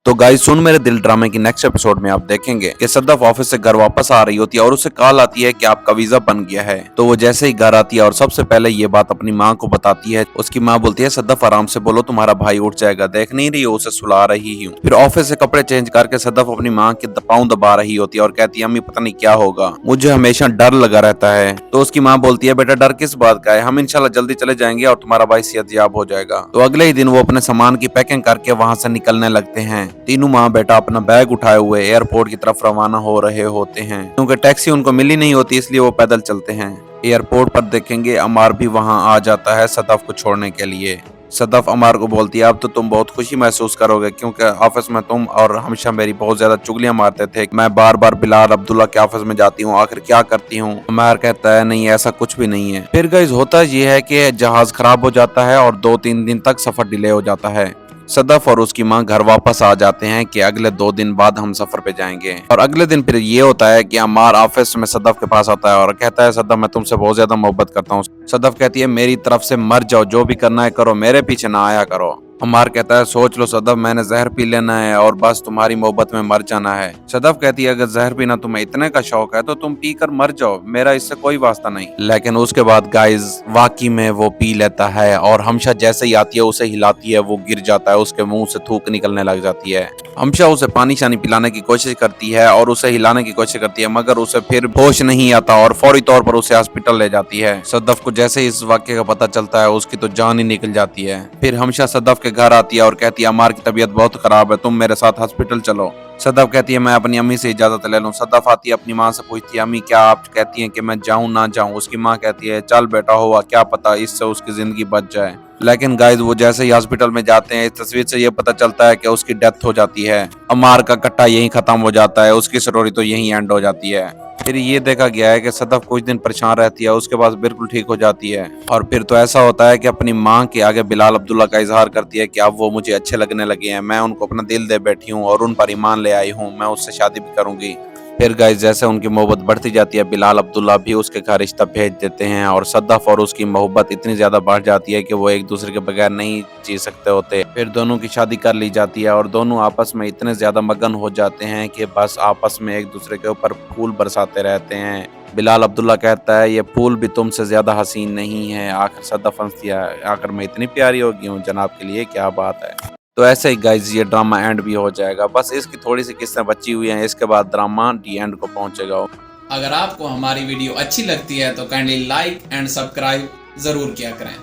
तो गाइस सुन मेरे दिल ड्रामे की नेक्स्ट एपिसोड में आप देखेंगे कि सदफ ऑफिस से घर वापस आ रही होती है और उसे कॉल आती है कि आपका वीजा बन गया है। तो वो जैसे ही घर आती है और सबसे पहले ये बात अपनी माँ को बताती है। उसकी माँ बोलती है सदफ आराम से बोलो, तुम्हारा भाई उठ जाएगा, देख नहीं रही हो उसे सुला रही हूँ। फिर ऑफिस से कपड़े चेंज करके सदफ अपनी माँ के पाँव दबा रही होती है और कहती है अम्मी पता नहीं क्या होगा, मुझे हमेशा डर लगा रहता है। तो उसकी माँ बोलती है बेटा डर किस बात का है, हम इंशाल्लाह जल्दी चले जाएंगे और तुम्हारा भाई सेहतयाब हो जाएगा। तो अगले ही दिन वो अपने सामान की पैकिंग करके वहाँ से निकलने लगते हैं। तीनों माँ बेटा अपना बैग उठाए हुए एयरपोर्ट की तरफ रवाना हो रहे होते हैं। क्योंकि टैक्सी उनको मिली नहीं होती इसलिए वो पैदल चलते हैं। एयरपोर्ट पर देखेंगे अमार भी वहां आ जाता है सदफ को छोड़ने के लिए। सदफ अमार को बोलती है अब तो तुम बहुत खुशी महसूस करोगे क्योंकि ऑफिस में तुम और हमेशा मेरी बहुत ज्यादा चुगलियां मारते थे। मैं बार बार बिलाल अब्दुल्ला के ऑफिस में जाती हूँ, आखिर क्या करती हूँ। अमार कहता है नहीं ऐसा कुछ भी नहीं है। फिर गाइस होता ये है कि जहाज खराब हो जाता है और 2-3 दिन तक सफर डिले हो जाता है। सदफ और उसकी माँ घर वापस आ जाते हैं कि अगले 2 दिन बाद हम सफर पे जाएंगे। और अगले दिन फिर ये होता है कि अमार ऑफिस में सदफ के पास आता है और कहता है सदफ मैं तुमसे बहुत ज्यादा मोहब्बत करता हूँ। सदफ कहती है मेरी तरफ से मर जाओ, जो भी करना है करो, मेरे पीछे ना आया करो। अमार कहता है सोच लो सदफ, मैंने जहर पी लेना है और बस तुम्हारी मोहब्बत में मर जाना है। सदफ कहती है अगर जहर पीना तुम्हें इतने का शौक है तो तुम पी कर मर जाओ, मेरा इससे कोई वास्ता नहीं। लेकिन उसके बाद गाइस वाकई में वो पी लेता है और हमशा जैसे ही आती है उसे हिलाती है, वो गिर जाता है, उसके मुंह से थूक निकलने लग जाती है। हमशा उसे पानी शानी पिलाने की कोशिश करती है और उसे हिलाने की कोशिश करती है मगर उसे फिर होश नहीं आता और फौरी तौर पर उसे हॉस्पिटल ले जाती है। सदफ को जैसे ही इस वाक्य का पता चलता है उसकी तो जान ही निकल जाती है। फिर हमशा सदफ के घर आती है और कहती है अमार की तबीयत बहुत खराब है, तुम मेरे साथ हॉस्पिटल चलो। सदफ कहती है मैं अपनी अम्मी से इजाजत ले लूं। सदफ आती है अपनी माँ से पूछती है अम्मी क्या आप कहती हैं कि मैं जाऊं ना जाऊं। उसकी माँ कहती है चल बेटा हुआ क्या पता इससे उसकी जिंदगी बच जाए। लेकिन गाइस वो जैसे ही हॉस्पिटल में जाते हैं इस तस्वीर से ये पता चलता है कि उसकी डेथ हो जाती है। अमार का कट्टा यहीं खत्म हो जाता है, उसकी स्टोरी तो यहीं एंड हो जाती है। फिर ये देखा गया है कि सदफ कुछ दिन परेशान रहती है, उसके बाद बिल्कुल ठीक हो जाती है। और फिर तो ऐसा होता है कि अपनी माँ के आगे बिलाल अब्दुल्ला का इजहार करती है कि अब वो मुझे अच्छे लगने लगे हैं, मैं उनको अपना दिल दे बैठी हूँ और उन पर ईमान ले आई हूँ, मैं उससे शादी भी करूंगी। फिर गाइस जैसे उनकी मोहब्बत बढ़ती जाती है बिलाल अब्दुल्ला भी उसके घर रिश्ता भेज देते हैं और सदफ और उसकी मोहब्बत इतनी ज्यादा बढ़ जाती है कि वो एक दूसरे के बगैर नहीं जी सकते होते। फिर दोनों की शादी कर ली जाती है और दोनों आपस में इतने ज्यादा मगन हो जाते हैं कि बस आपस में एक दूसरे के ऊपर फूल बरसाते रहते हैं। बिलाल अब्दुल्ला कहता है ये फूल भी तुमसे ज्यादा हसीन नहीं है। आखिर सदफ हंसती है आखिर मैं इतनी प्यारी हो गई हूँ जनाब के लिए, क्या बात है। तो ऐसे ही गाइज ये ड्रामा एंड भी हो जाएगा, बस इसकी थोड़ी सी किस्सें बची हुई हैं, इसके बाद ड्रामा डी एंड को पहुंचेगा। अगर आपको हमारी वीडियो अच्छी लगती है तो काइंडली लाइक एंड सब्सक्राइब जरूर किया करें।